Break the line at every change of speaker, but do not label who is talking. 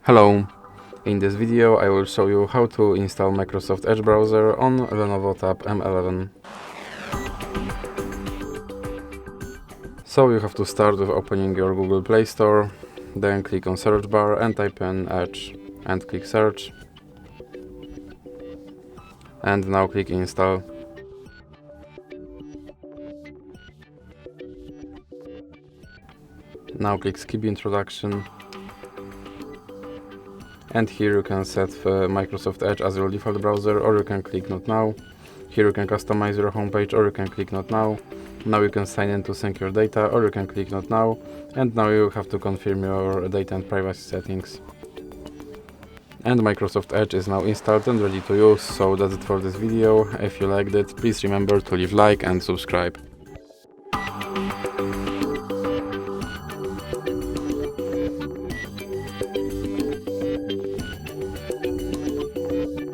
Hello! In this video I will show you how to install Microsoft Edge browser on LENOVO Tab M11. So you have to start with opening your Google Play Store, then click on search bar and type in Edge and click search. And now click install. Now click skip introduction. And here you can set Microsoft Edge as your default browser, or you can click not now. Here you can customize your homepage, or you can click not now. Now you can sign in to sync your data, or you can click not now. And now you have to confirm your data and privacy settings. And Microsoft Edge is now installed and ready to use, so that's it for this video. If you liked it, please remember to leave like and subscribe.